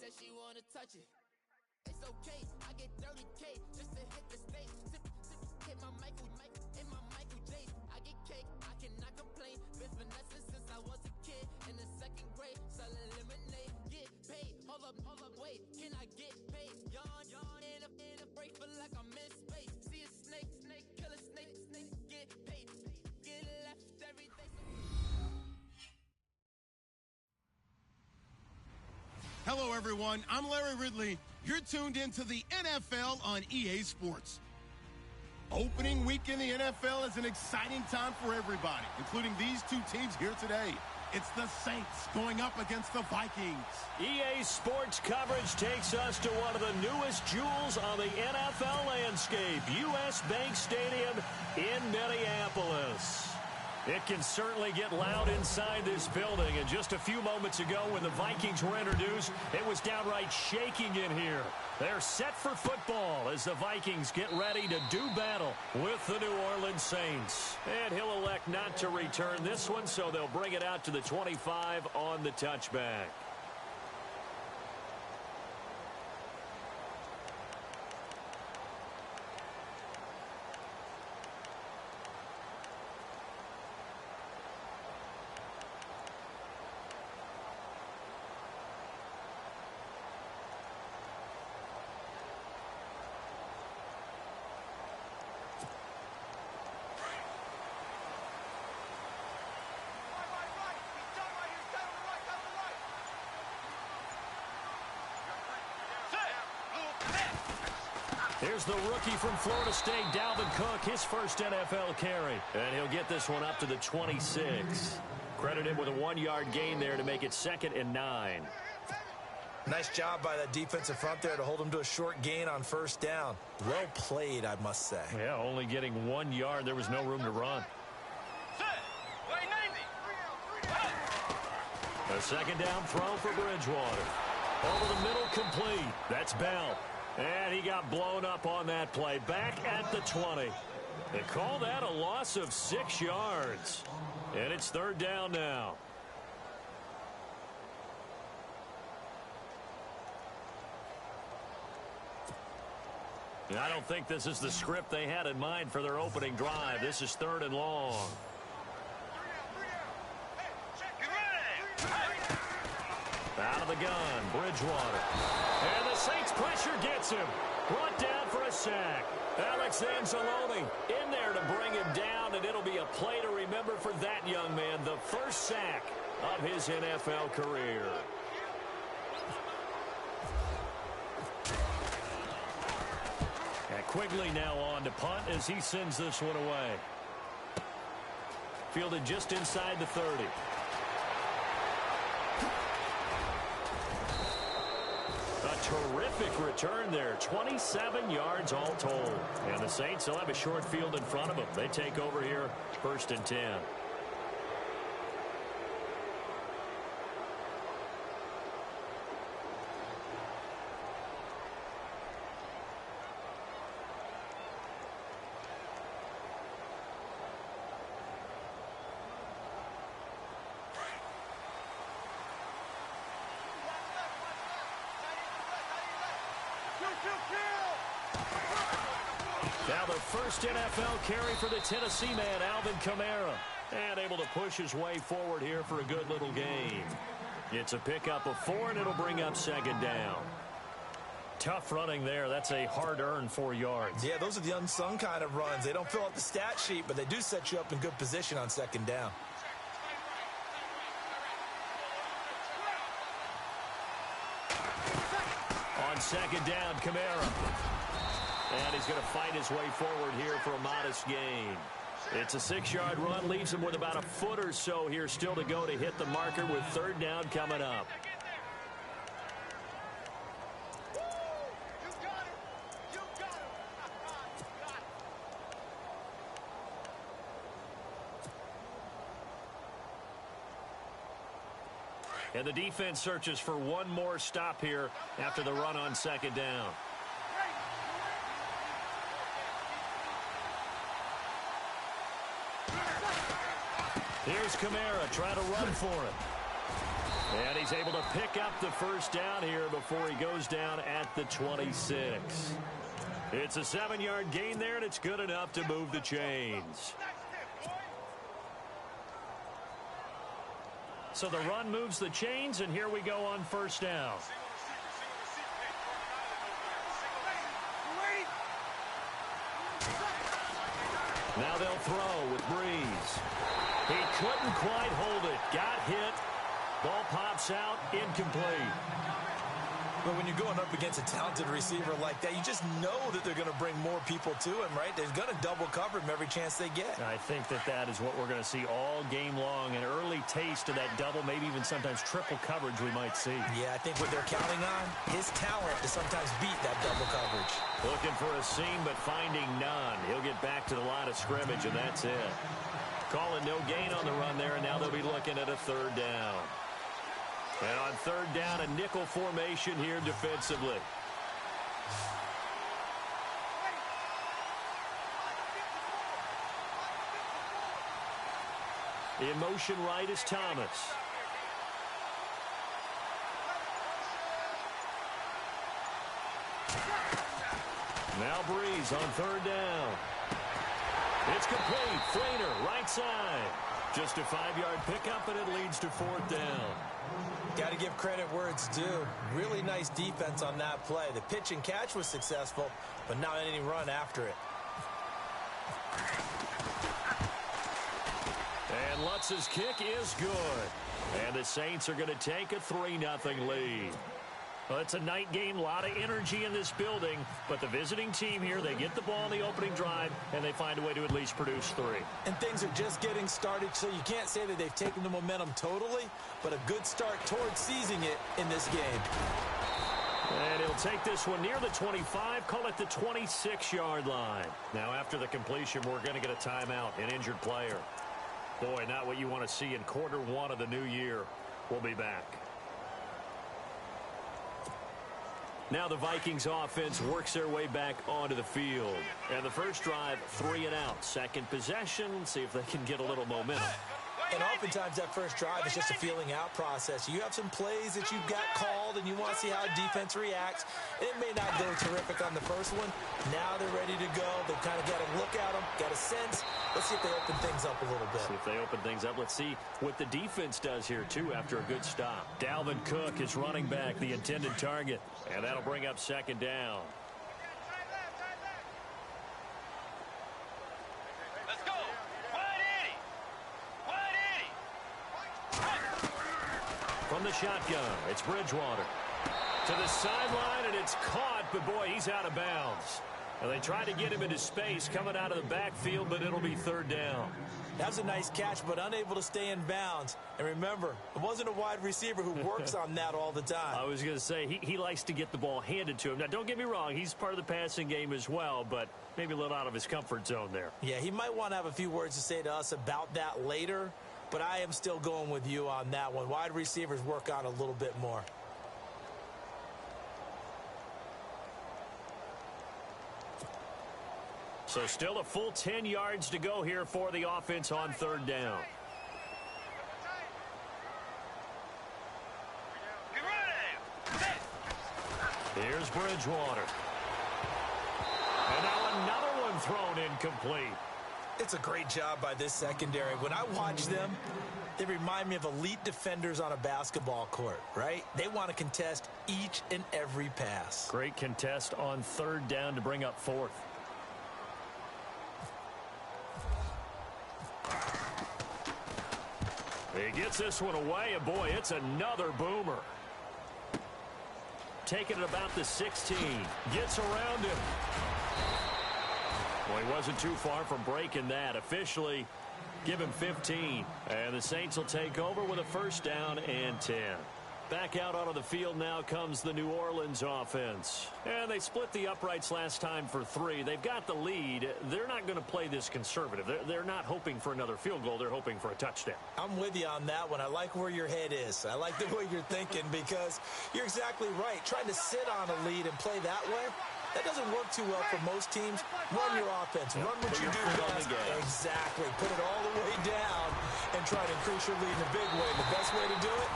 said she wanna touch it. It's okay, I get 30K just to hit the stage. Hit my Michael J. I get cake, I cannot complain. Been finessing since I was a kid in the second grade. Selling lemonade, get paid. Hold up, wait, can I get paid? Yawn, in a break, feel like I'm in space. See a snake, kill a snake, get paid. Get left every day. Hello, everyone. I'm Larry Ridley. You're tuned into the NFL on EA Sports. Opening week in the NFL is an exciting time for everybody, including these two teams here today. It's the Saints going up against the Vikings. EA Sports coverage takes us to one of the newest jewels on the NFL landscape, US Bank Stadium in Minneapolis. It can certainly get loud inside this building, and just a few moments ago when the Vikings were introduced, it was downright shaking in here. They're set for football as the Vikings get ready to do battle with the New Orleans Saints. And he'll elect not to return this one, so they'll bring it out to the 25 on the touchback. Here's the rookie from Florida State, Dalvin Cook, his first NFL carry. And he'll get this one up to the 26. Credited with a 1-yard gain there to make it 2nd and 9. Nice job by that defensive front there to hold him to a short gain on first down. Well played, I must say. Yeah, only getting 1 yard. There was no room to run. A second down throw for Bridgewater. Over the middle, complete. That's Bell. And he got blown up on that play. Back at the 20. They call that a loss of 6 yards. And it's 3rd down now. I don't think this is the script they had in mind for their opening drive. This is 3rd and long. Out of the gun, Bridgewater. And the Saints pressure gets him. Brought down for a sack. Alex Anzalone in there to bring him down, and it'll be a play to remember for that young man. The first sack of his NFL career. And Quigley now on to punt as he sends this one away. Fielded just inside the 30. Terrific return there. 27 yards all told. And the Saints will have a short field in front of them. They take over here, 1st and 10. Now the first NFL carry for the Tennessee man, Alvin Kamara. And able to push his way forward here for a good little gain. It's a pickup of 4, and it'll bring up 2nd down. Tough running there. That's a hard-earned 4 yards. Yeah, those are the unsung kind of runs. They don't fill out the stat sheet, but they do set you up in good position on 2nd down. On 2nd down, Kamara. And he's going to fight his way forward here for a modest gain. It's a 6-yard run, leaves him with about a foot or so here still to go to hit the marker with 3rd down coming up. And the defense searches for one more stop here after the run on 2nd down. Here's Kamara trying to run for it. And he's able to pick up the first down here before he goes down at the 26. It's a 7-yard gain there, and it's good enough to move the chains. So the run moves the chains, and here we go on first down. Now they'll throw with Breeze. He couldn't quite hold it. Got hit. Ball pops out, incomplete. But when you're going up against a talented receiver like that, you just know that they're going to bring more people to him, right? They're going to double cover him every chance they get. I think that is what we're going to see all game long. An early taste of that double, maybe even sometimes triple coverage we might see. Yeah, I think what they're counting on, his talent to sometimes beat that double coverage. Looking for a seam, but finding none. He'll get back to the line of scrimmage, and that's it. Calling no gain on the run there, and now they'll be looking at a third down. And on third down, a nickel formation here defensively. In motion right is Thomas. Now Breeze on third down. It's complete. Flainer, right side. Just a 5-yard pickup, and it leads to fourth down. Got to give credit where it's due. Really nice defense on that play. The pitch and catch was successful, but not any run after it. And Lutz's kick is good. And the Saints are going to take a 3-0 lead. Well, it's a night game, a lot of energy in this building, but the visiting team here, they get the ball in the opening drive, and they find a way to at least produce 3. And things are just getting started, so you can't say that they've taken the momentum totally, but a good start towards seizing it in this game. And he'll take this one near the 25, call it the 26-yard line. Now, after the completion, we're going to get a timeout, an injured player. Boy, not what you want to see in quarter one of the new year. We'll be back. Now the Vikings offense works their way back onto the field. And the first drive, 3 and out. Second possession, see if they can get a little momentum. And oftentimes that first drive is just a feeling out process. You have some plays that you've got called and you want to see how defense reacts. It may not go terrific on the first one. Now they're ready to go. They've kind of got a look at them, got a sense. Let's see if they open things up a little bit. See if they open things up. Let's see what the defense does here, too, after a good stop. Dalvin Cook is running back, the intended target. And that'll bring up second down. Let's go. From the shotgun, it's Bridgewater. To the sideline, and it's caught, but boy, he's out of bounds. And they tried to get him into space coming out of the backfield, but it'll be third down. That was a nice catch, but unable to stay in bounds. And remember, it wasn't a wide receiver who works on that all the time. I was going to say, he likes to get the ball handed to him. Now, don't get me wrong, he's part of the passing game as well, but maybe a little out of his comfort zone there. Yeah, he might want to have a few words to say to us about that later, but I am still going with you on that one. Wide receivers work on a little bit more. So still a full 10 yards to go here for the offense on third down. Here's Bridgewater. And now another one thrown incomplete. It's a great job by this secondary. When I watch them, they remind me of elite defenders on a basketball court, right? They want to contest each and every pass. Great contest on third down to bring up fourth. He gets this one away, and boy, it's another boomer. Taking it about the 16. Gets around him. Well, he wasn't too far from breaking that. Officially, give him 15. And the Saints will take over with a first down and 10. Back out onto the field now comes the New Orleans offense. And they split the uprights last time for 3. They've got the lead. They're not going to play this conservative. They're not hoping for another field goal. They're hoping for a touchdown. I'm with you on that one. I like where your head is. I like the way you're thinking because you're exactly right. Trying to sit on a lead and play that way, that doesn't work too well for most teams. Run your offense. Run what you do best. Exactly. Put it all the way down and try to increase your lead in a big way. And the best way to do it,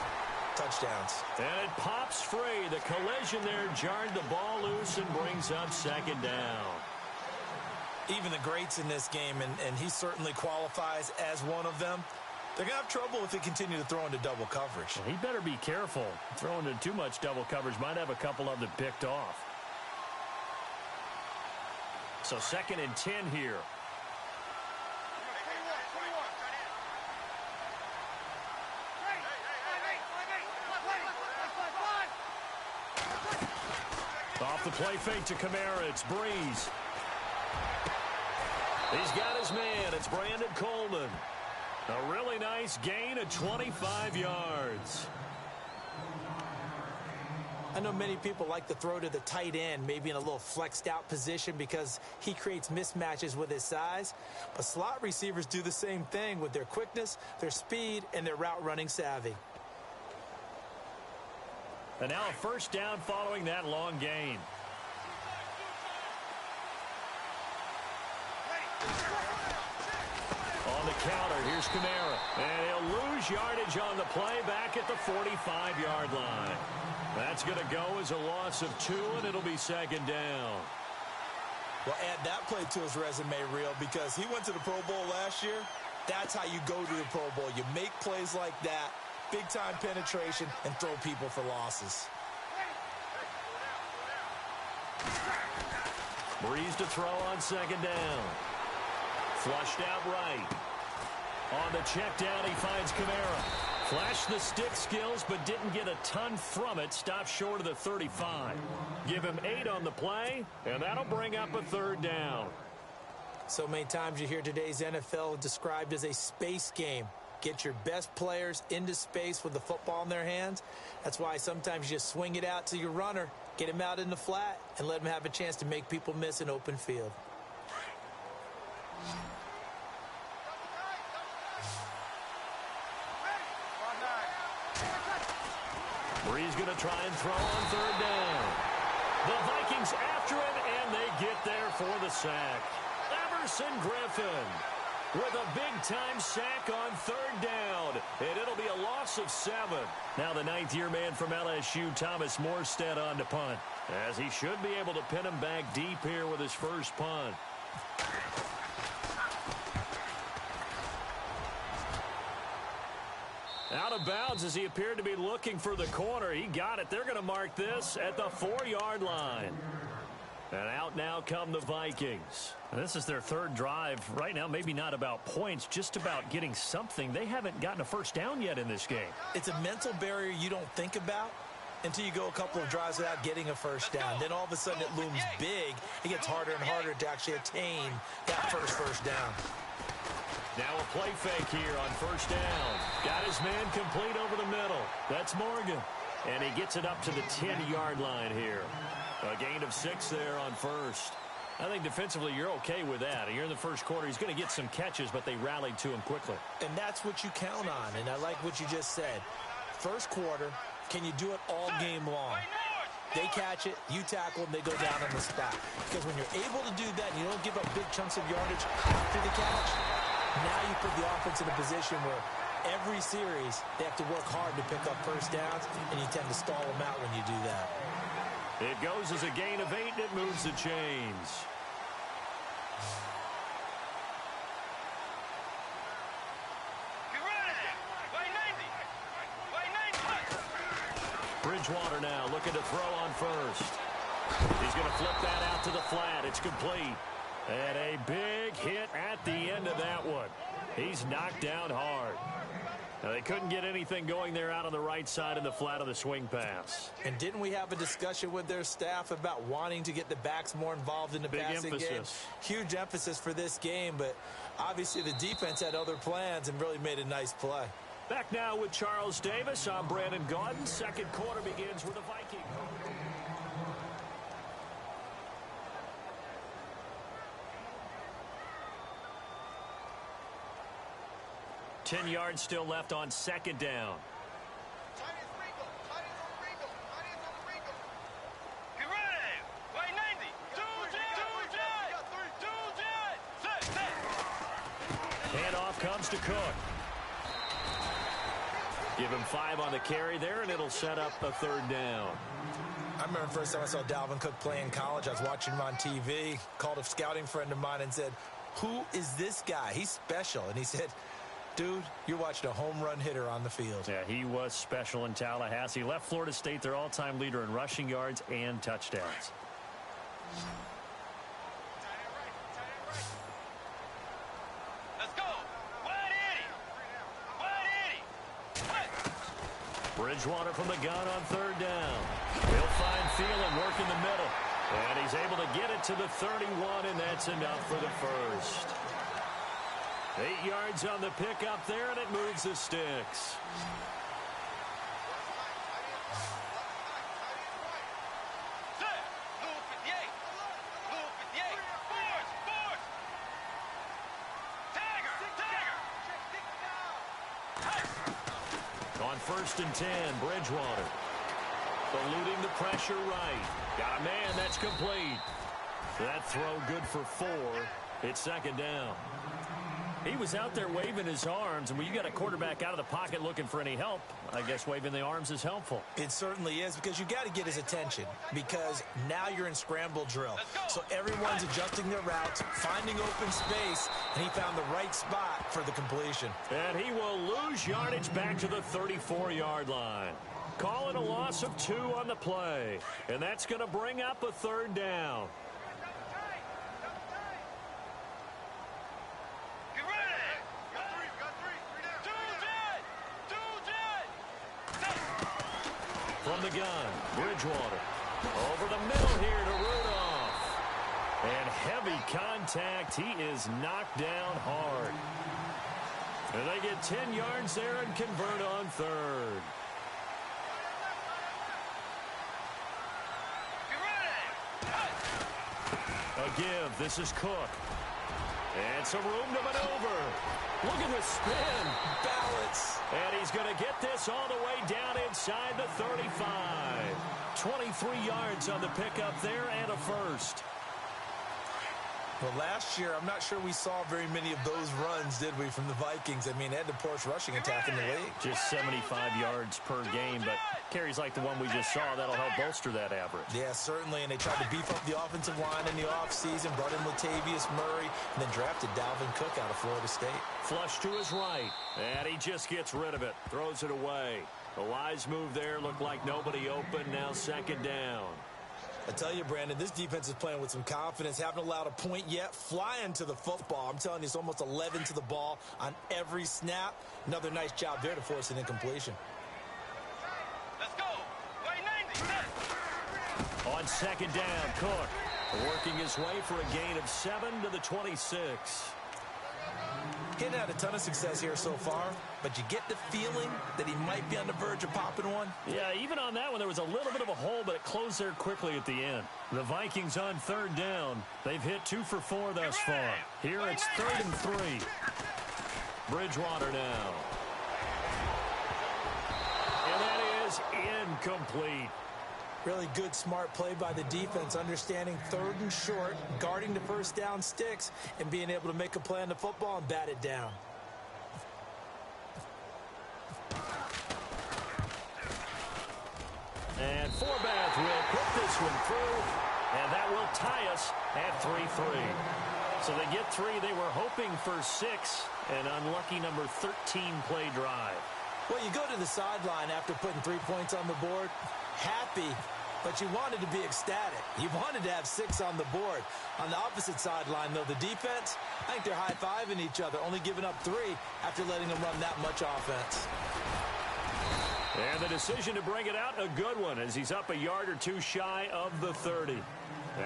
touchdowns. And it pops free. The collision there jarred the ball loose and brings up second down. Even the greats in this game, and he certainly qualifies as one of them, they're going to have trouble if they continue to throw into double coverage. Well, he better be careful. Throwing into too much double coverage might have a couple of them picked off. So 2nd and 10 here. Off the play fake to Kamara. It's Breeze. He's got his man. It's Brandon Coleman. A really nice gain of 25 yards. I know many people like to throw to the tight end, maybe in a little flexed out position because he creates mismatches with his size. But slot receivers do the same thing with their quickness, their speed, and their route running savvy. And now a first down following that long gain. On the counter, here's Kamara. And he'll lose yardage on the play back at the 45-yard line. That's going to go as a loss of 2, and it'll be second down. Well, add that play to his resume reel because he went to the Pro Bowl last year. That's how you go to the Pro Bowl. You make plays like that, big-time penetration, and throw people for losses. Breeze to throw on second down. Flushed out right. On the check down, he finds Kamara. Flashed the stick skills, but didn't get a ton from it. Stopped short of the 35. Give him 8 on the play, and that'll bring up a third down. So many times you hear today's NFL described as a space game. Get your best players into space with the football in their hands. That's why sometimes you just swing it out to your runner, get him out in the flat, and let him have a chance to make people miss an open field. Breeze going to try and throw on third down. The Vikings after him, and they get there for the sack. Everson Griffin with a big-time sack on third down, and it'll be a loss of 7. Now the 9th-year man from LSU, Thomas Morstead, on to punt, as he should be able to pin him back deep here with his first punt. Out of bounds as he appeared to be looking for the corner. He got it. They're going to mark this at the 4-yard line. And out now come the Vikings. And this is their 3rd drive. Right now, maybe not about points, just about getting something. They haven't gotten a first down yet in this game. It's a mental barrier you don't think about until you go a couple of drives without getting a first down. Then all of a sudden it looms big. It gets harder and harder to actually attain that first down. Now a play fake here on first down. Got his man complete over the middle. That's Morgan. And he gets it up to the 10-yard line here. A gain of 6 there on first. I think defensively you're okay with that. You're in the first quarter. He's going to get some catches, but they rallied to him quickly. And that's what you count on. And I like what you just said. First quarter, can you do it all game long? They catch it, you tackle, and they go down on the spot. Because when you're able to do that and you don't give up big chunks of yardage after the catch, now you put the offense in a position where every series they have to work hard to pick up first downs, and you tend to stall them out when you do that. It goes as a gain of 8, and it moves the chains. Bridgewater now looking to throw on first. He's going to flip that out to the flat. It's complete. And a big hit at the end of that one. He's knocked down hard. Now, they couldn't get anything going there out on the right side in the flat of the swing pass. And didn't we have a discussion with their staff about wanting to get the backs more involved in the passing game? Huge emphasis for this game, but obviously the defense had other plans and really made a nice play. Back now with Charles Davis. I'm Brandon Gaudin. Second quarter begins with the Vikings. Ten yards still left on second down. Handoff comes to Cook. Give him 5 on the carry there, and it'll set up a 3rd down. I remember the first time I saw Dalvin Cook play in college. I was watching him on TV, called a scouting friend of mine and said, "Who is this guy? He's special." And he said, "Dude, you're watching a home run hitter on the field." Yeah, he was special in Tallahassee. Left Florida State their all-time leader in rushing yards and touchdowns. Let's go. Wide 80. Bridgewater from the gun on 3rd down. He'll find Thielen, work in the middle. And he's able to get it to the 31, and that's enough for the first. 8 yards on the pickup there, and it moves the sticks. On 1st and 10, Bridgewater. Eluding the pressure right. Got a man, that's complete. That throw good for 4. It's 2nd down. He was out there waving his arms, and when you got a quarterback out of the pocket looking for any help, I guess waving the arms is helpful. It certainly is, because you got to get his attention, because now you're in scramble drill. So everyone's adjusting their routes, finding open space, and he found the right spot for the completion. And he will lose yardage back to the 34-yard line. Call it a loss of 2 on the play, and that's going to bring up a 3rd down. From the gun, Bridgewater. Over the middle here to Rudolph. And heavy contact. He is knocked down hard. And they get 10 yards there and convert on 3rd. A give. This is Cook. And some room to maneuver. Look at the spin. Balance. And he's going to get this all the way down inside the 35. 23 yards on the pickup there and a first. Well, last year, I'm not sure we saw very many of those runs, did we, from the Vikings? I mean, they had the poorest rushing attack in the league. Just 75 yards per game, but carries like the one we just saw, that'll help bolster that average. Yeah, certainly, and they tried to beef up the offensive line in the offseason, brought in Latavius Murray, and then drafted Dalvin Cook out of Florida State. Flush to his right, and he just gets rid of it, throws it away. The wise move there, looked like nobody open, now 2nd down. I tell you, Brandon, this defense is playing with some confidence. Haven't allowed a point yet. Flying to the football. I'm telling you, it's almost 11 to the ball on every snap. Another nice job there to force an incompletion. Let's go. On 2nd down, Cook working his way for a gain of 7 to the 26. He hadn't had a ton of success here so far, but you get the feeling that he might be on the verge of popping one. Yeah, even on that one, there was a little bit of a hole, but it closed there quickly at the end. The Vikings on 3rd down. They've hit 2 for 4 thus far. Here it's 3rd and 3. Bridgewater now. And that is incomplete. Really good, smart play by the defense, understanding 3rd and short, guarding the first down sticks, and being able to make a play on the football and bat it down. And Forbath will put this one through, and that will tie us at 3-3. So they get 3. They were hoping for 6, an unlucky number 13 play drive. Well, you go to the sideline after putting 3 points on the board, happy, but you wanted to be ecstatic. You wanted to have 6 on the board. On the opposite sideline, though, the defense, I think they're high-fiving each other, only giving up 3 after letting them run that much offense. And the decision to bring it out, a good one, as he's up a yard or 2 shy of the 30.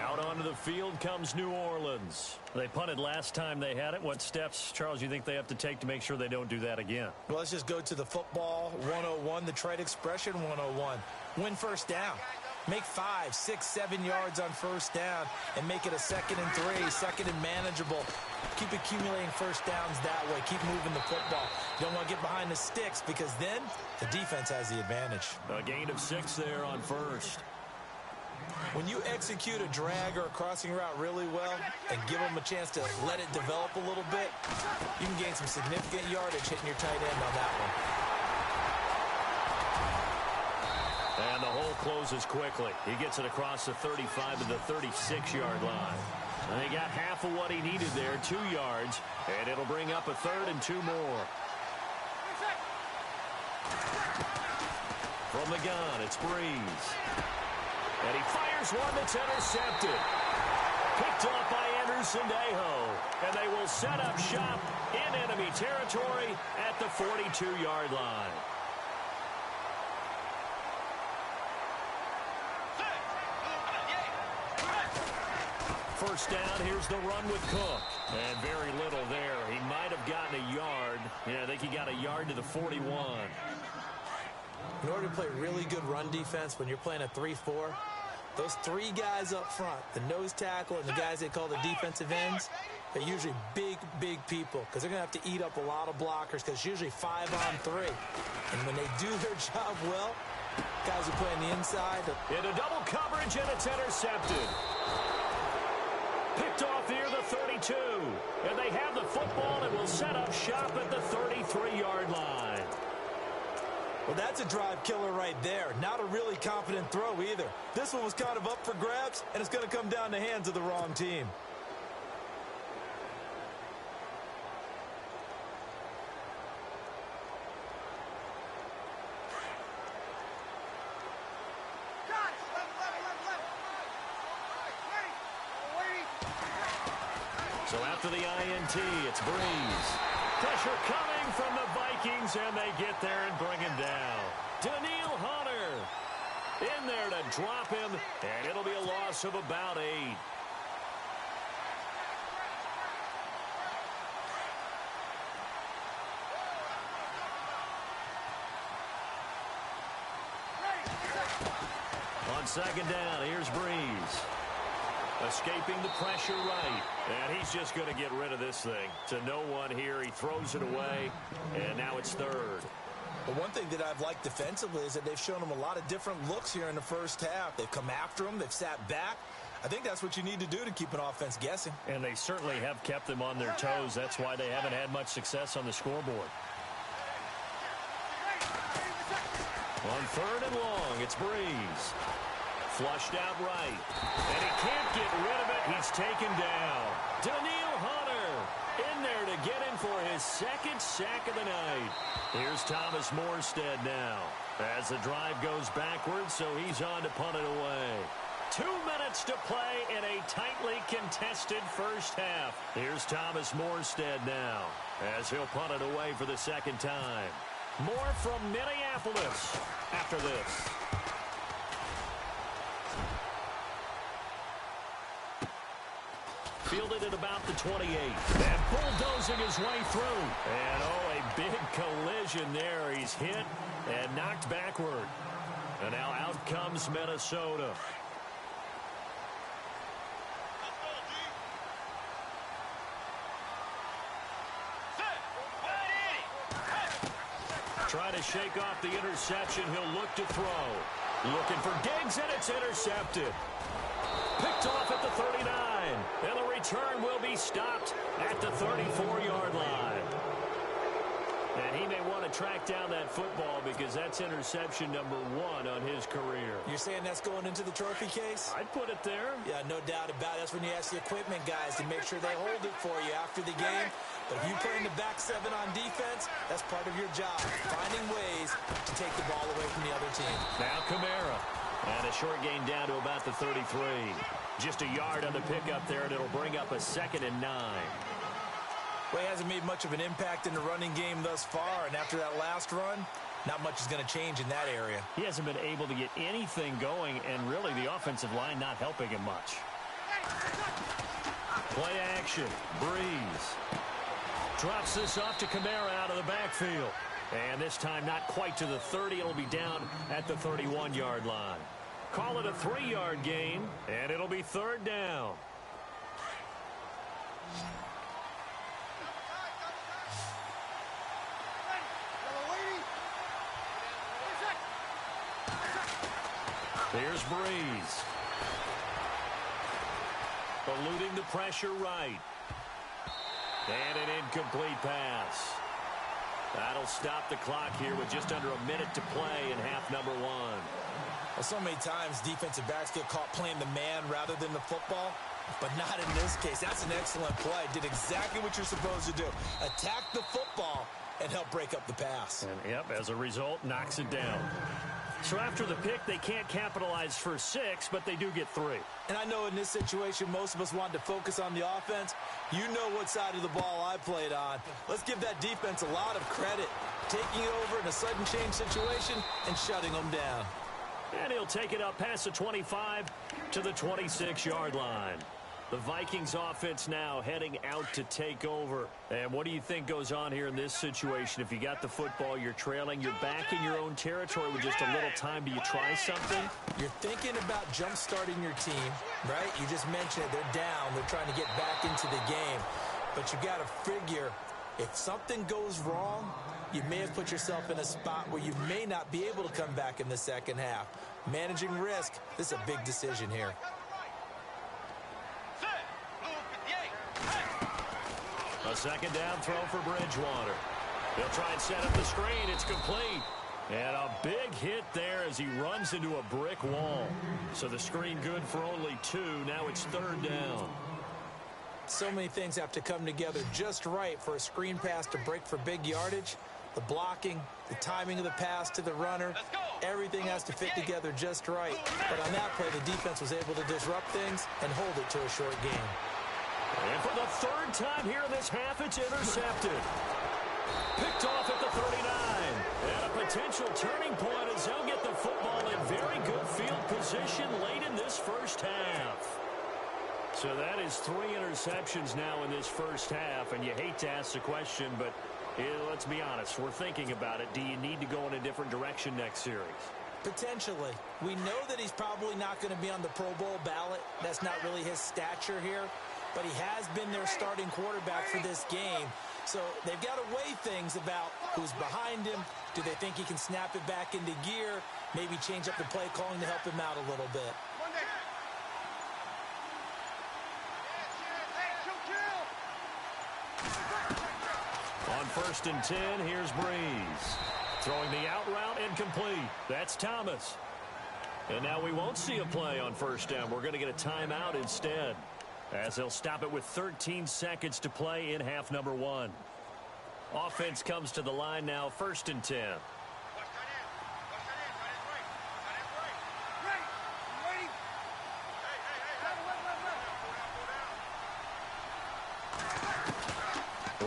Out onto the field comes New Orleans. They punted last time they had it. What steps, Charles, you think they have to take to make sure they don't do that again? Well, let's just go to the football 101, the trade expression 101. Win first down. Make 5, 6, 7 yards on first down and make it a 2nd and 3, 2nd and manageable. Keep accumulating first downs that way. Keep moving the football. You don't want to get behind the sticks because then the defense has the advantage. A gain of 6 there on first. When you execute a drag or a crossing route really well and give them a chance to let it develop a little bit, you can gain some significant yardage hitting your tight end on that one. closes quickly. He gets it across the 35 to the 36-yard line. And he got half of what he needed there, 2 yards, and it'll bring up a 3rd and 2 more. From the gun, it's Breeze. And he fires one that's intercepted. Picked off by Anderson-Dejo. And they will set up shop in enemy territory at the 42-yard line. First down, here's the run with Cook. And very little there. He might have gotten a yard. Yeah, I think he got a yard to the 41. In order to play really good run defense when you're playing a 3-4, those 3 guys up front, the nose tackle and the guys they call the defensive ends, they're usually big, big people because they're going to have to eat up a lot of blockers because it's usually 5 on 3. And when they do their job well, guys who play on the inside. Into double coverage, and it's intercepted. Picked off near the 32. And they have the football and will set up shop at the 33-yard line. Well, that's a drive killer right there. Not a really confident throw either. This one was kind of up for grabs, and it's going to come down the hands of the wrong team. So after the INT, it's Breeze. Pressure coming from the Vikings, and they get there and bring him down. Daniil Hunter in there to drop him, and it'll be a loss of about 8. On second down, here's Breeze. Escaping the pressure right. And he's just going to get rid of this thing. To no one here. He throws it away. And now it's 3rd. But one thing that I've liked defensively is that they've shown him a lot of different looks here in the first half. They've come after him. They've sat back. I think that's what you need to do to keep an offense guessing. And they certainly have kept them on their toes. That's why they haven't had much success on the scoreboard. On 3rd and long, it's Breeze. Flushed out right. And he can't get rid of it. He's taken down. Daniil Hunter in there to get him for his 2nd sack of the night. Here's Thomas Morstead now. As the drive goes backwards, so he's on to punt it away. 2 minutes to play in a tightly contested first half. Here's Thomas Morstead now as he'll punt it away for the 2nd time. More from Minneapolis after this. Fielded at about the 28. And bulldozing his way through. And, oh, a big collision there. He's hit and knocked backward. And now out comes Minnesota. Trying to shake off the interception. He'll look to throw. Looking for Diggs, and it's intercepted. Picked off at the 39. And the return will be stopped at the 34-yard line. And he may want to track down that football because that's interception number 1 on his career. You're saying that's going into the trophy case? I'd put it there. Yeah, no doubt about it. That's when you ask the equipment guys to make sure they hold it for you after the game. But if you play in the back 7 on defense, that's part of your job, finding ways to take the ball away from the other team. Now Kamara. And a short gain down to about the 33. Just a yard on the pickup there, and it'll bring up a 2nd and 9. Well, he hasn't made much of an impact in the running game thus far, and after that last run, not much is going to change in that area. He hasn't been able to get anything going, and really the offensive line not helping him much. Play action. Breeze. Drops this off to Kamara out of the backfield. And this time not quite to the 30. It'll be down at the 31-yard line. Call it a 3-yard gain, and it'll be 3rd down. Here's Breeze. Eluding the pressure right. And an incomplete pass. That'll stop the clock here with just under a minute to play in half number 1. Well, so many times defensive backs get caught playing the man rather than the football, but not in this case. That's an excellent play. Did exactly what you're supposed to do. Attack the football and help break up the pass. And, yep, as a result, knocks it down. So after the pick, they can't capitalize for 6, but they do get 3. And I know in this situation, most of us wanted to focus on the offense. You know what side of the ball I played on. Let's give that defense a lot of credit. Taking it over in a sudden change situation and shutting them down. And he'll take it up past the 25 to the 26-yard line. The Vikings offense now heading out to take over. And what do you think goes on here in this situation? If you got the football, you're trailing, you're back in your own territory with just a little time. Do you try something? You're thinking about jump-starting your team, right? You just mentioned it. They're down. They're trying to get back into the game. But you got to figure, if something goes wrong, you may have put yourself in a spot where you may not be able to come back in the second half. Managing risk, this is a big decision here. A second down throw for Bridgewater. He'll try and set up the screen. It's complete. And a big hit there as he runs into a brick wall. So the screen good for only 2. Now it's 3rd down. So many things have to come together just right for a screen pass to break for big yardage. The blocking, the timing of the pass to the runner, everything has to fit together just right. But on that play, the defense was able to disrupt things and hold it to a short game. And for the 3rd time here in this half, it's intercepted. Picked off at the 39. And a potential turning point as they'll get the football in very good field position late in this first half. So that is 3 interceptions now in this first half. And you hate to ask the question, but let's be honest. We're thinking about it. Do you need to go in a different direction next series? Potentially. We know that he's probably not going to be on the Pro Bowl ballot. That's not really his stature here. But he has been their starting quarterback for this game. So they've got to weigh things about who's behind him. Do they think he can snap it back into gear? Maybe change up the play calling to help him out a little bit. On 1st and 10, here's Breeze. Throwing the out route incomplete. That's Thomas. And now we won't see a play on 1st down. We're going to get a timeout instead, as they'll stop it with 13 seconds to play in half number 1. Offense comes to the line now, 1st and 10.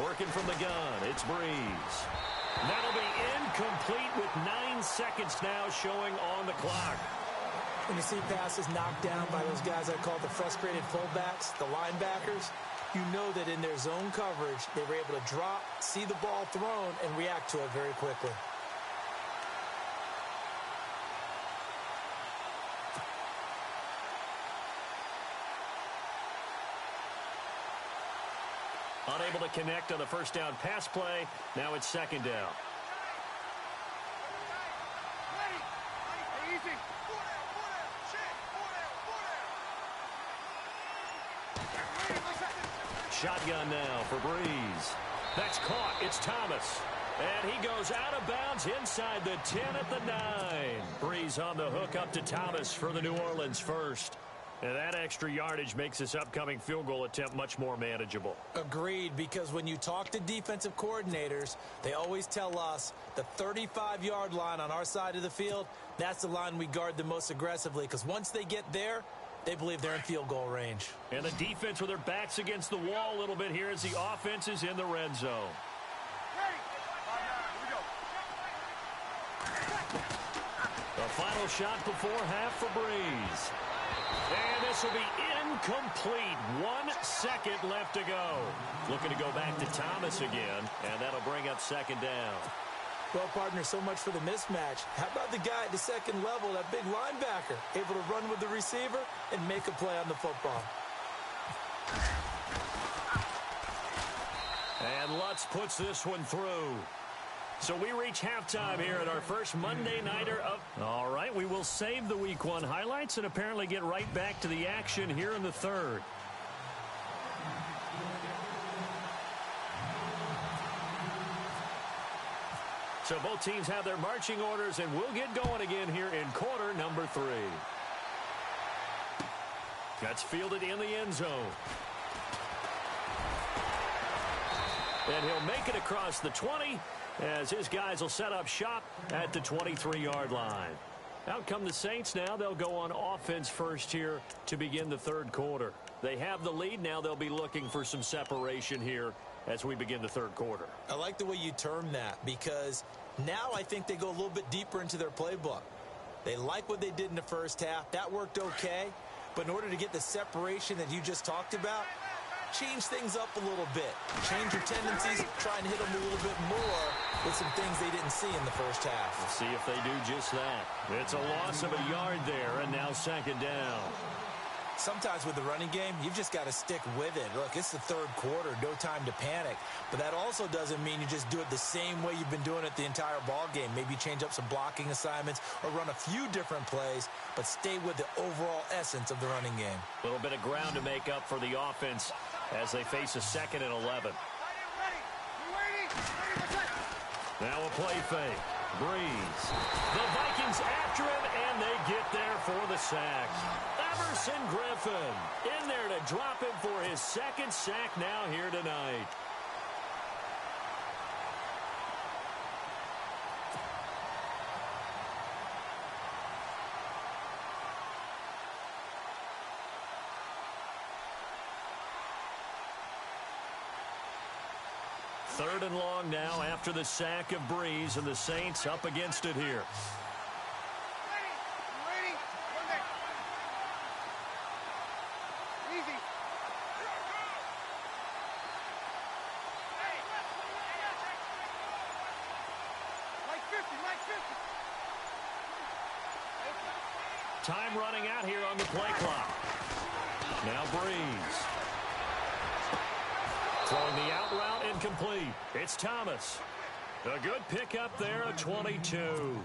Working from the gun, it's Breeze. That'll be incomplete with 9 seconds now showing on the clock. When you see passes knocked down by those guys I call the frustrated fullbacks, the linebackers, you know that in their zone coverage, they were able to drop, see the ball thrown, and react to it very quickly. Unable to connect on the 1st down pass play. Now it's 2nd down. Shotgun now for Breeze. That's caught. It's Thomas. And he goes out of bounds inside the 10 at the 9. Breeze on the hook up to Thomas for the New Orleans first. And that extra yardage makes this upcoming field goal attempt much more manageable. Agreed, because when you talk to defensive coordinators, they always tell us the 35-yard line on our side of the field, that's the line we guard the most aggressively, because once they get there, they believe they're in field goal range. And the defense with their backs against the wall a little bit here as the offense is in the red zone. The final shot before half for Breeze. And this will be incomplete. 1 second left to go. Looking to go back to Thomas again, and that'll bring up 2nd down. Well, partner, so much for the mismatch. How about the guy at the second level, that big linebacker, able to run with the receiver and make a play on the football? And Lutz puts this one through. So we reach halftime here at our first Monday Nighter of... All right, we will save the Week 1 highlights and apparently get right back to the action here in the 3rd. So both teams have their marching orders, and we'll get going again here in quarter number 3. That's fielded in the end zone. And he'll make it across the 20 as his guys will set up shop at the 23-yard line. Out come the Saints now. They'll go on offense first here to begin the third quarter. They have the lead. Now they'll be looking for some separation here as we begin the third quarter. I like the way you term that, because now I think they go a little bit deeper into their playbook. They like what they did in the first half. That worked okay. But in order to get the separation that you just talked about, change things up a little bit. Change your tendencies, try and hit them a little bit more with some things they didn't see in the first half. We'll see if they do just that. It's a loss of a yard there, and now second down. Sometimes with the running game, you've just got to stick with it. Look, it's the third quarter, no time to panic. But that also doesn't mean you just do it the same way you've been doing it the entire ball game. Maybe change up some blocking assignments or run a few different plays, but stay with the overall essence of the running game. A little bit of ground to make up for the offense as they face a 2nd and 11. Now a play fake. Breeze. The Vikings after him, and they get there for the sack. Everson Griffin in there to drop him for his 2nd sack now here tonight. Third and long now after the sack of Breeze, and the Saints up against it here. Time running out here on the play clock. Now Breeze. Throwing the out route incomplete. It's Thomas. A good pickup there, a 22.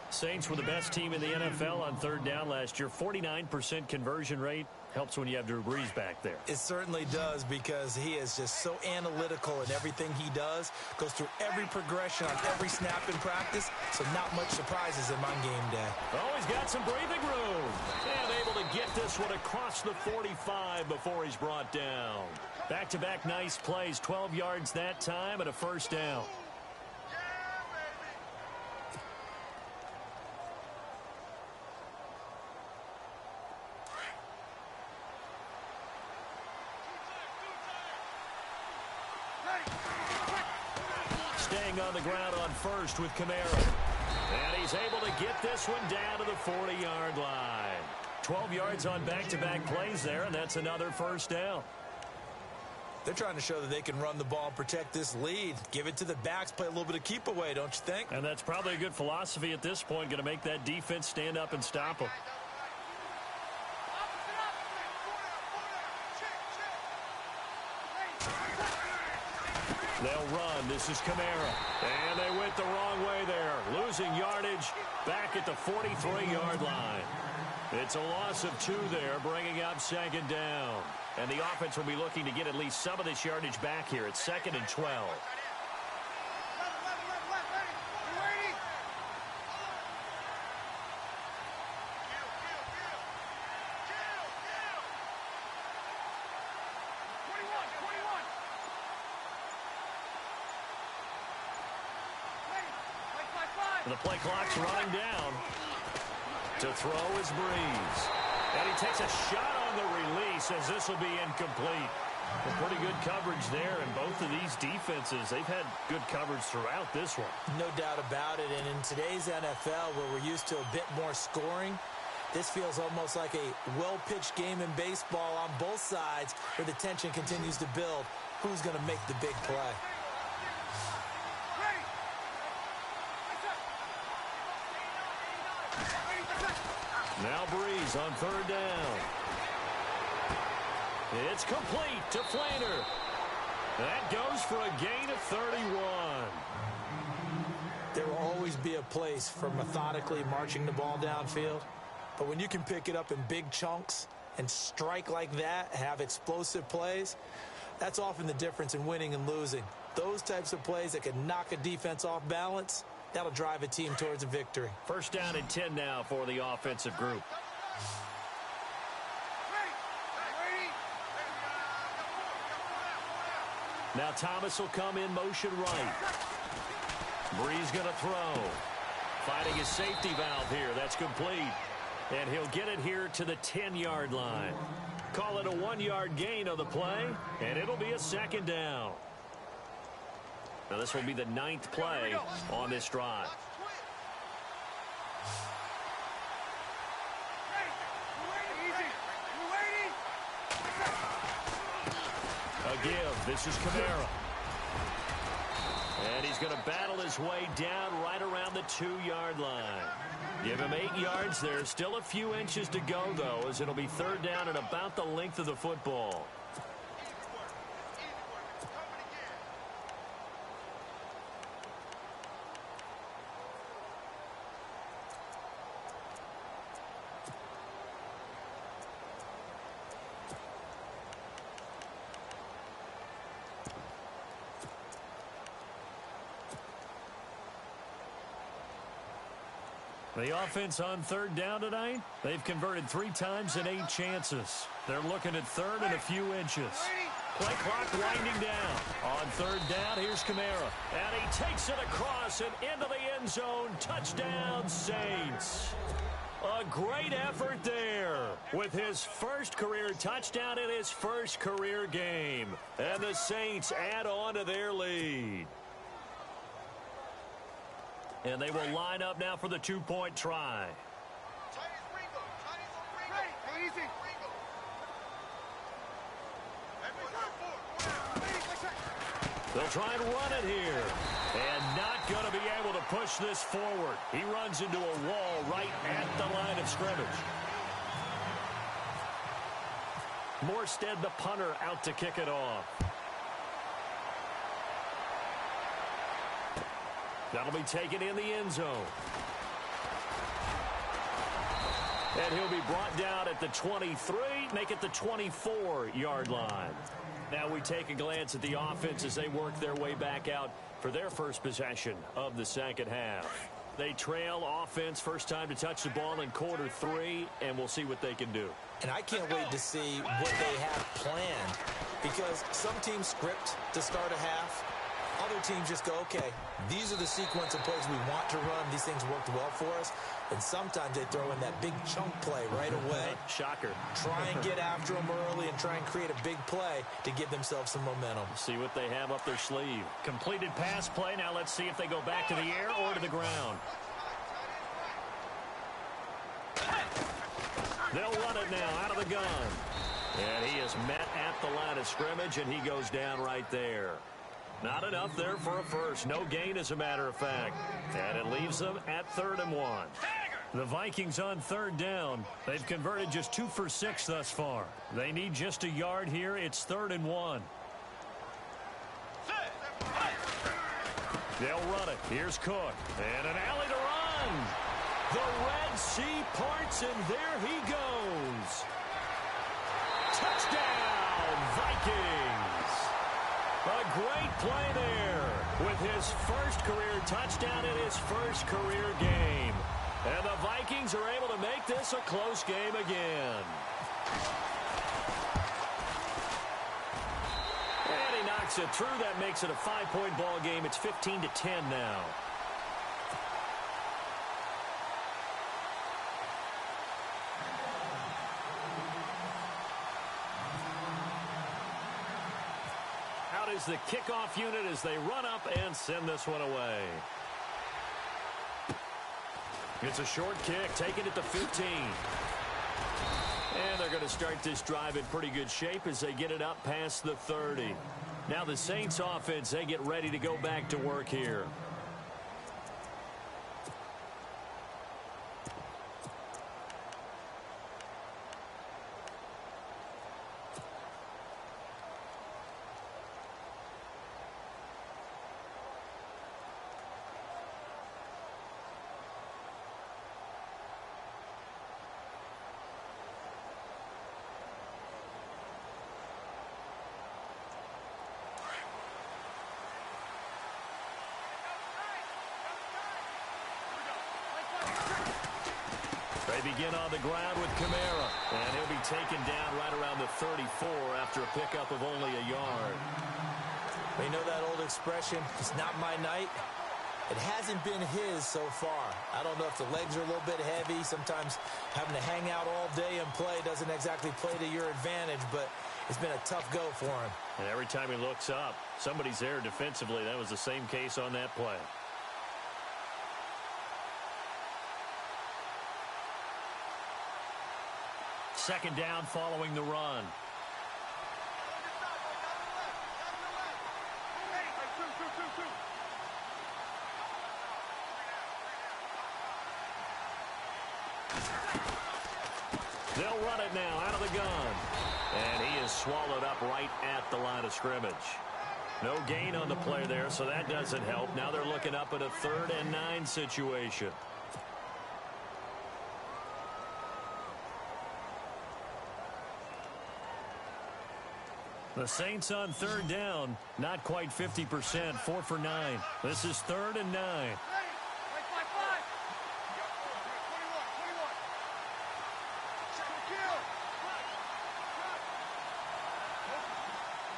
Saints were the best team in the NFL on third down last year. 49% conversion rate. Helps when you have Drew Brees back there. It certainly does, because he is just so analytical in everything he does. Goes through every progression on every snap in practice, so not much surprises him on game day. Oh, he's got some breathing room. And able to get this one across the 45 before he's brought down. Back-to-back nice plays, 12 yards that time and a first down. Staying on the ground on first with Kamara. And he's able to get this one down to the 40-yard line. 12 yards on back-to-back plays there, and that's another first down. They're trying to show that they can run the ball and protect this lead. Give it to the backs, play a little bit of keep away, don't you think? And that's probably a good philosophy at this point, going to make that defense stand up and stop them. They'll run. This is Kamara. And they went the wrong way there. Losing yardage back at the 43-yard line. It's a loss of 2 there, bringing up second down. And the offense will be looking to get at least some of this yardage back here. It's 2nd and 12. The play clock's running down. To throw is Breeze. And he takes a shot on the release as this will be incomplete. Well, pretty good coverage there, and both of these defenses, they've had good coverage throughout this one. No doubt about it, and in today's NFL, where we're used to a bit more scoring, this feels almost like a well-pitched game in baseball on both sides, where the tension continues to build. Who's going to make the big play? Now Breeze on third down. It's complete to Flainer. That goes for a gain of 31. There will always be a place for methodically marching the ball downfield. But when you can pick it up in big chunks and strike like that, have explosive plays, that's often the difference in winning and losing. Those types of plays that can knock a defense off balance, that'll drive a team towards a victory. First down and 10 now for the offensive group. Now Thomas will come in motion right. Bree's going to throw. Finding his safety valve here. That's complete. And he'll get it here to the 10-yard line. Call it a 1-yard gain on the play, and it'll be a second down. Now this will be the 9th play on this drive. A give. This is Kamara. And he's going to battle his way down right around the 2-yard line. Give him 8 yards. There's still a few inches to go, though, as it'll be third down and about the length of the football. The offense on third down tonight, they've converted 3 times in 8 chances. They're looking at third and a few inches. Play clock winding down. On third down, here's Kamara. And he takes it across and into the end zone. Touchdown, Saints. A great effort there with his first career touchdown in his first career game. And the Saints add on to their lead. And they will line up now for the 2-point try. They'll try and run it here. And not going to be able to push this forward. He runs into a wall right at the line of scrimmage. Morstead, the punter, out to kick it off. That'll be taken in the end zone. And he'll be brought down at the 23, make it the 24-yard line. Now we take a glance at the offense as they work their way back out for their first possession of the second half. They trail offense, first time to touch the ball in quarter 3, and we'll see what they can do. And I can't wait to see what they have planned, because some teams script to start a half. Other teams just go, okay, these are the sequence of plays we want to run. These things worked well for us. And sometimes they throw in that big chunk play right away. Shocker. Try and get after them early and try and create a big play to give themselves some momentum. See what they have up their sleeve. Completed pass play. Now let's see if they go back to the air or to the ground. They'll run it now out of the gun. And he is met at the line of scrimmage, and he goes down right there. Not enough there for a first. No gain, as a matter of fact. And it leaves them at 3rd and 1. The Vikings on third down. They've converted just 2 for 6 thus far. They need just a yard here. It's 3rd and 1. They'll run it. Here's Cook. And an alley to run. The Red Sea parts, and there he goes. Touchdown, Vikings. A great play there with his first career touchdown in his first career game. And the Vikings are able to make this a close game again. And he knocks it through. That makes it a 5-point ball game. It's 15-10 now. Is the kickoff unit as they run up and send this one away. It's a short kick, taken at the 15. And they're going to start this drive in pretty good shape as they get it up past the 30. Now the Saints offense, they get ready to go back to work here. They begin on the ground with Kamara, and he'll be taken down right around the 34 after a pickup of only a yard. You know that old expression, it's not my night? It hasn't been his so far. I don't know if the legs are a little bit heavy. Sometimes having to hang out all day and play doesn't exactly play to your advantage, but it's been a tough go for him. And every time he looks up, somebody's there defensively. That was the same case on that play. Second down following the run. They'll run it now out of the gun. And he is swallowed up right at the line of scrimmage. No gain on the play there, so that doesn't help. Now they're looking up at a 3rd and 9 situation. The Saints on 3rd down, not quite 50%, 4 for 9. This is 3rd and 9.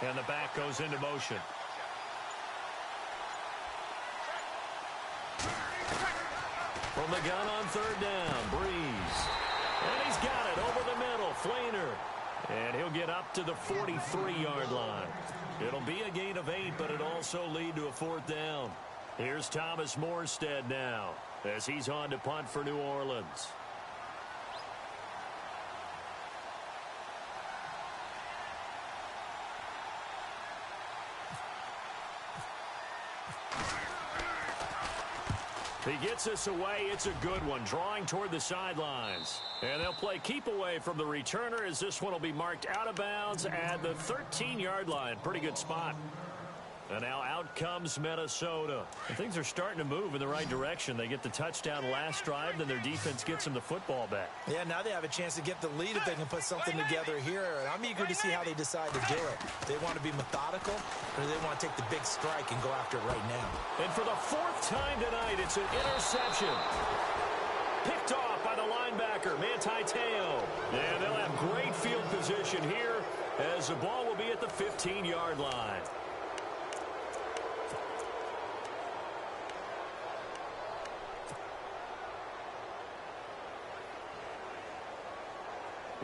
And the back goes into motion. From the gun on 3rd down, Breeze. And he's got it over the middle, Flainer. And he'll get up to the 43-yard line. It'll be a gain of 8, but it'll also lead to a 4th down. Here's Thomas Morstead now as he's on to punt for New Orleans. He gets us away. It's a good one, drawing toward the sidelines. And they'll play keep away from the returner as this one will be marked out of bounds at the 13-yard line. Pretty good spot. And now out comes Minnesota. And things are starting to move in the right direction. They get the touchdown last drive, then their defense gets them the football back. Yeah, now they have a chance to get the lead if they can put something together here. And I'm eager to see how they decide to do it. They want to be methodical, or do they want to take the big strike and go after it right now? And for the 4th time tonight, it's an interception. Picked off by the linebacker, Manti Te'o. And they'll have great field position here as the ball will be at the 15-yard line.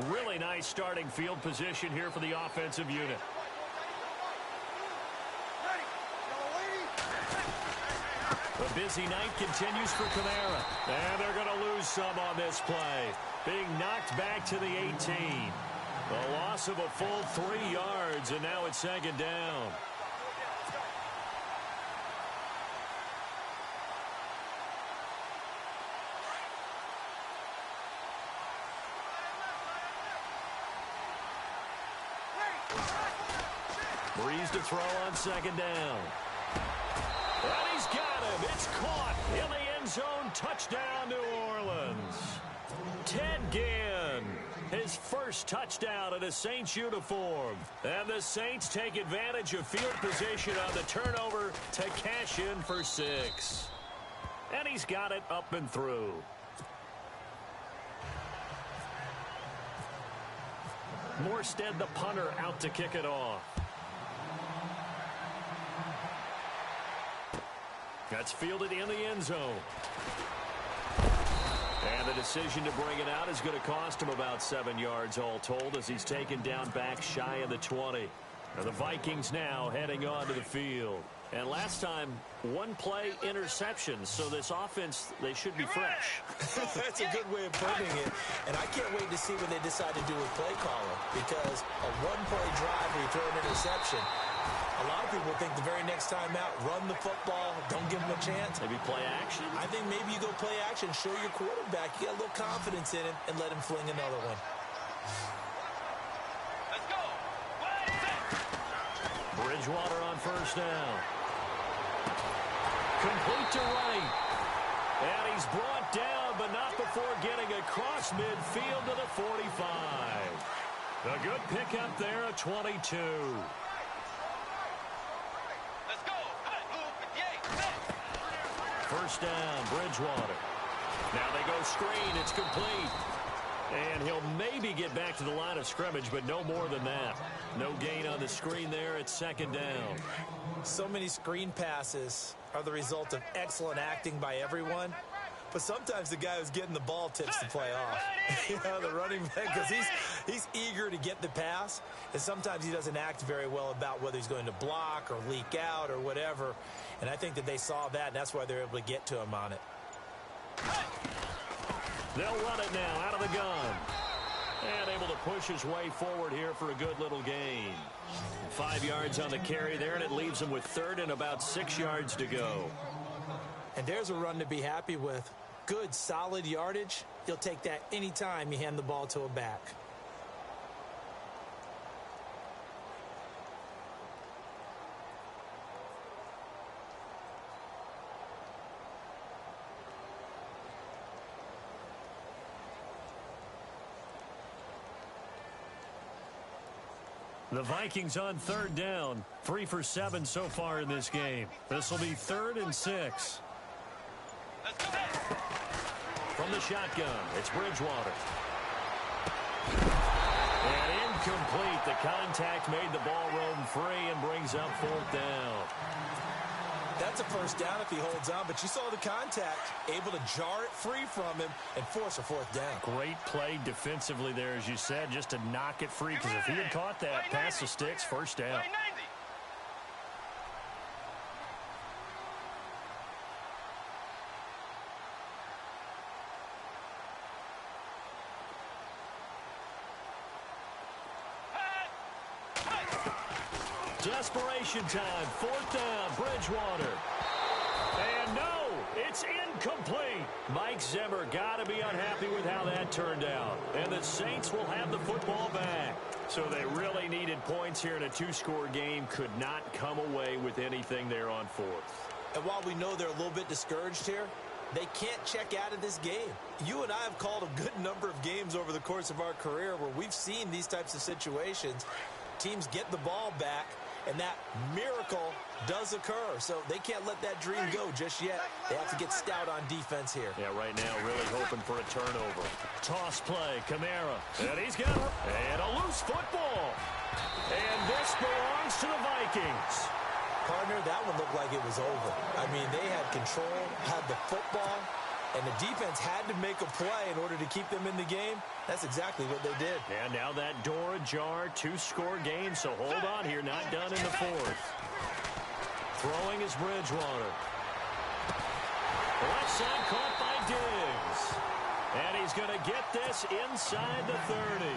Really nice starting field position here for the offensive unit. The busy night continues for Kamara. And they're going to lose some on this play. Being knocked back to the 18. A loss of a full 3 yards, and now it's 2nd down. Breeze to throw on 2nd down. And he's got him. It's caught in the end zone. Touchdown, New Orleans. Ted Ginn, his first touchdown in a Saints uniform. And the Saints take advantage of field position on the turnover to cash in for 6. And he's got it up and through. Morstead, the punter, out to kick it off. That's fielded in the end zone. And the decision to bring it out is going to cost him about 7 yards all told as he's taken down back shy of the 20. And the Vikings now heading on to the field. And last time, 1 play interception, so this offense, they should be fresh. That's a good way of putting it. And I can't wait to see what they decide to do with play calling, because a 1-play drive where you throw an interception, a lot of people think the very next time out, run the football, don't give them a chance. Maybe play action? I think maybe you go play action, show your quarterback, you got a little confidence in him, and let him fling another one. Let's go. Bridgewater on 1st down. Complete to right. And he's brought down, but not before getting across midfield to the 45. A good pickup there at 22. Let's go. 1st down, Bridgewater. Now they go screen. It's complete. And he'll maybe get back to the line of scrimmage, but no more than that. No gain on the screen there. It's second down. So many screen passes are the result of excellent acting by everyone. But sometimes the guy who's getting the ball tips the play off. You know, the running back, because he's eager to get the pass. And sometimes he doesn't act very well about whether he's going to block or leak out or whatever. And I think that they saw that, and that's why they're able to get to him on it. They'll run it now out of the gun. And able to push his way forward here for a good little gain. 5 yards on the carry there, and it leaves him with third and about 6 yards to go. And there's a run to be happy with. Good, solid yardage. You'll take that anytime you hand the ball to a back. The Vikings on third down. 3 for 7 so far in this game. This will be 3rd and 6. From the shotgun, it's Bridgewater. And incomplete. The contact made the ball roam free and brings up 4th down. That's a first down if he holds on, but you saw the contact, able to jar it free from him and force a 4th down. Great play defensively there, as you said, just to knock it free, because if he had caught that, past the sticks, first down. Desperation time, 4th down, Bridgewater. And no, it's incomplete. Mike Zimmer got to be unhappy with how that turned out. And the Saints will have the football back. So they really needed points here in a 2-score game. Could not come away with anything there on 4th. And while we know they're a little bit discouraged here, they can't check out of this game. You and I have called a good number of games over the course of our career where we've seen these types of situations. Teams get the ball back, and that miracle does occur. So they can't let that dream go just yet. They have to get stout on defense here. Yeah, right now really hoping for a turnover. Toss play, Kamara. And he's got and a loose football. And this belongs to the Vikings. Partner, that one looked like it was over. I mean, they had control, had the football, and the defense had to make a play in order to keep them in the game. That's exactly what they did. And now that door ajar, 2-score game, so hold on here, not done in the 4th. Throwing is Bridgewater. Left side caught by Diggs. And he's going to get this inside the 30.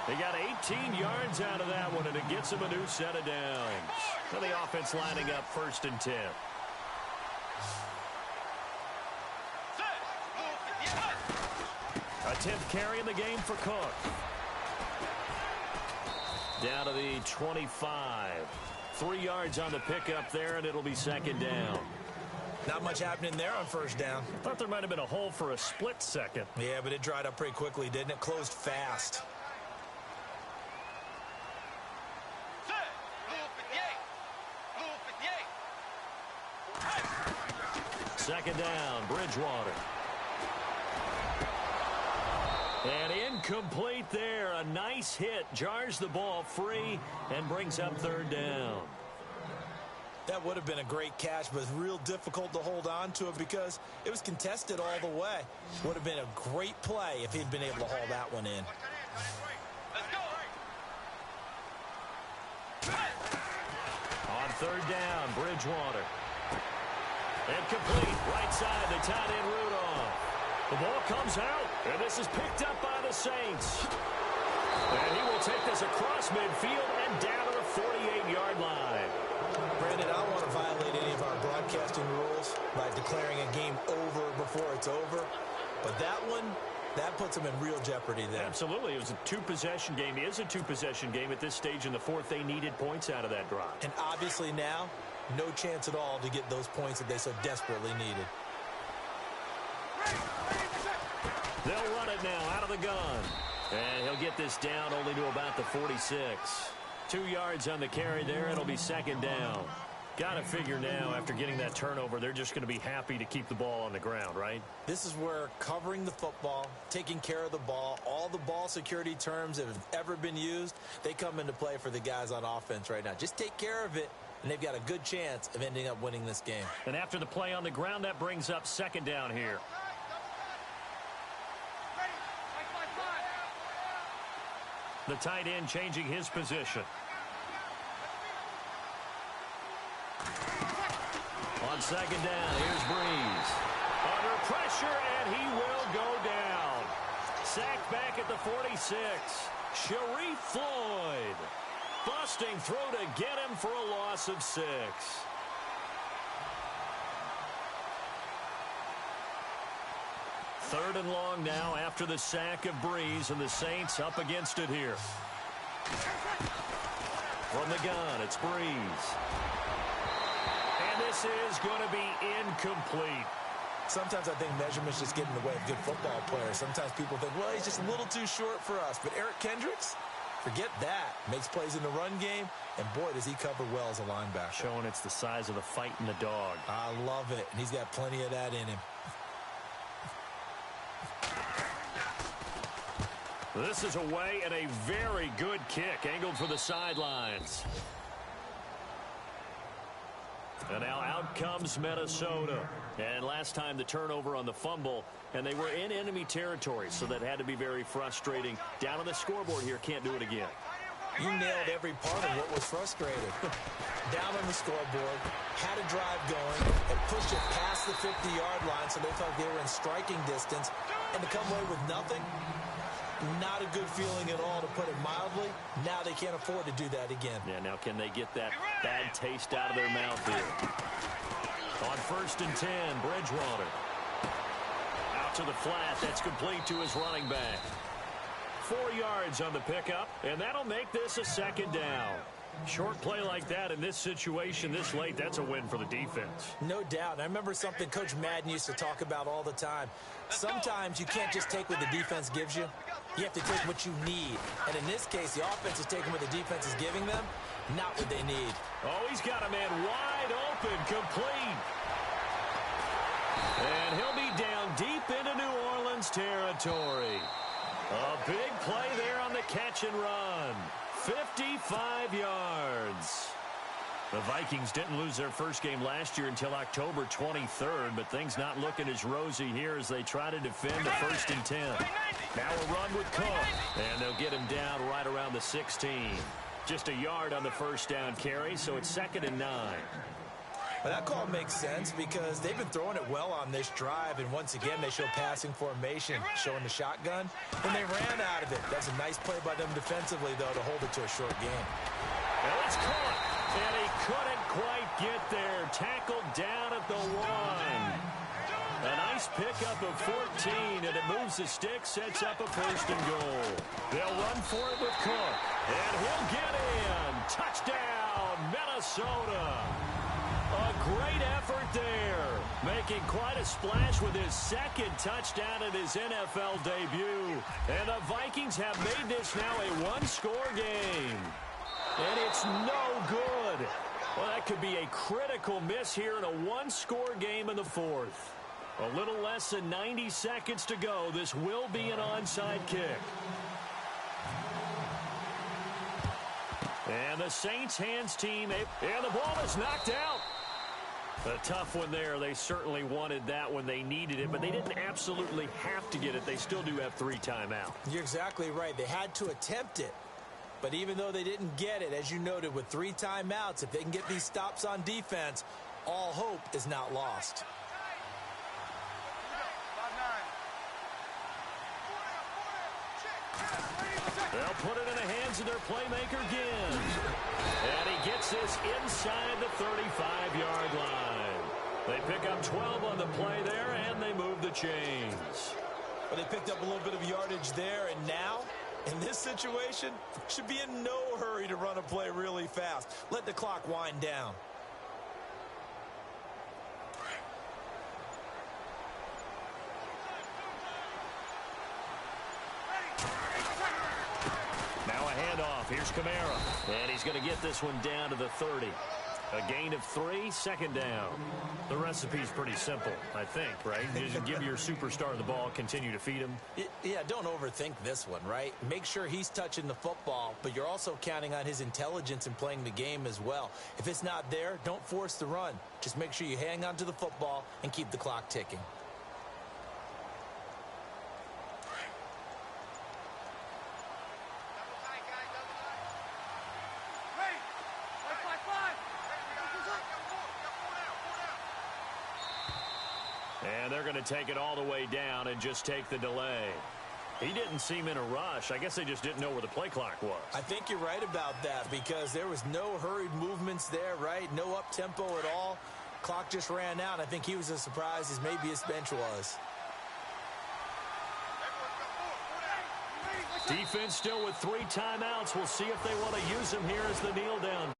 He got 18 yards out of that one, and it gets him a new set of downs. So the offense lining up 1st and 10. A 10th carry in the game for Cook. Down to the 25. 3 yards on the pickup there, and it'll be 2nd down. Not much happening there on 1st down. Thought there might have been a hole for a split second. Yeah, but it dried up pretty quickly, didn't it? Closed fast. Second down, Bridgewater. And incomplete there. A nice hit. Jars the ball free and brings up 3rd down. That would have been a great catch, but it's real difficult to hold on to it because it was contested all the way. Would have been a great play if he'd been able to haul that one in. On 3rd down, Bridgewater. Incomplete. Right side, the tight end Rudolph. The ball comes out, and this is picked up by the Saints. And he will take this across midfield and down to the 48-yard line. Brandon, I don't want to violate any of our broadcasting rules by declaring a game over before it's over. But that one, that puts them in real jeopardy there. Absolutely. It was a 2-possession game. It is a 2-possession game at this stage in the 4th. They needed points out of that drive. And obviously now, no chance at all to get those points that they so desperately needed. They'll run it now out of the gun. And he'll get this down only to about the 46. 2 yards on the carry there. It'll be 2nd down. Got to figure now, after getting that turnover, they're just going to be happy to keep the ball on the ground, right? This is where covering the football, taking care of the ball, all the ball security terms that have ever been used, they come into play for the guys on offense right now. Just take care of it, and they've got a good chance of ending up winning this game. And after the play on the ground, that brings up second down here. The tight end changing his position. On second down, here's Breeze. Under pressure, and he will go down. Sacked back at the 46. Sharif Floyd. Busting through to get him for a loss of 6. Third and long now after the sack of Breeze, and the Saints up against it here. From the gun, it's Breeze. And this is going to be incomplete. Sometimes I think measurements just get in the way of good football players. Sometimes people think, well, he's just a little too short for us. But Eric Kendricks, forget that. Makes plays in the run game, and boy, does he cover well as a linebacker. Showing it's the size of the fight in the dog. I love it, and he's got plenty of that in him. This is away and a very good kick, angled for the sidelines. And now out comes Minnesota. And last time the turnover on the fumble, and they were in enemy territory, so that had to be very frustrating. Down on the scoreboard here, can't do it again. You nailed every part of what was frustrating. Down on the scoreboard, had a drive going, and pushed it past the 50-yard line, so they thought they were in striking distance, and to come away with nothing, not a good feeling at all, to put it mildly. Now they can't afford to do that again. Yeah, now can they get that bad taste out of their mouth here? On 1st and 10, Bridgewater. Out to the flat. That's complete to his running back. 4 yards on the pickup, and that'll make this a second down. Short play like that in this situation this late, that's a win for the defense. No doubt. I remember something Coach Madden used to talk about all the time. Sometimes you can't just take what the defense gives you. You have to take what you need. And in this case, the offense is taking what the defense is giving them, not what they need. Oh, he's got a man wide open, complete. And he'll be down deep into New Orleans territory. A big play there on the catch and run. 55 yards. The Vikings didn't lose their first game last year until October 23rd, but things not looking as rosy here as they try to defend a 1st and 10. Now a run with Cook, and they'll get him down right around the 16. Just a yard on the first down carry, so it's 2nd and 9. Well, that call makes sense because they've been throwing it well on this drive, and once again they show passing formation, showing the shotgun, and they ran out of it. That's a nice play by them defensively, though, to hold it to a short game. Well, it's caught, and he couldn't quite get there. Tackled down at the 1. A nice pickup of 14, and it moves the stick, sets up a 1st and goal. They'll run for it with Cook, and he'll get in. Touchdown, Minnesota. A great effort there, making quite a splash with his 2nd touchdown in his NFL debut. And the Vikings have made this now a one-score game. And it's no good. Well, that could be a critical miss here in a one-score game in the 4th. A little less than 90 seconds to go. This will be an onside kick. And the Saints hands team, and the ball is knocked out. A tough one there. They certainly wanted that when they needed it, but they didn't absolutely have to get it. They still do have 3 timeouts. You're exactly right. They had to attempt it. But even though they didn't get it, as you noted, with 3 timeouts, if they can get these stops on defense, all hope is not lost. They'll put it in the hands of their playmaker again. And he gets this inside the 35-yard line. They pick up 12 on the play there, and they move the chains. But they picked up a little bit of yardage there, and now, in this situation, should be in no hurry to run a play really fast. Let the clock wind down. Now a handoff. Here's Kamara. And he's going to get this one down to the 30. A gain of 3, second down. The recipe's pretty simple, I think, right? You just give your superstar the ball, continue to feed him. Yeah, don't overthink this one, right? Make sure he's touching the football, but you're also counting on his intelligence in playing the game as well. If it's not there, don't force the run. Just make sure you hang on to the football and keep the clock ticking. And they're going to take it all the way down and just take the delay. He didn't seem in a rush. I guess they just didn't know where the play clock was. I think you're right about that because there was no hurried movements there, right? No up-tempo at all. Clock just ran out. I think he was as surprised as maybe his bench was. Defense still with 3 timeouts. We'll see if they want to use them here as the kneel down.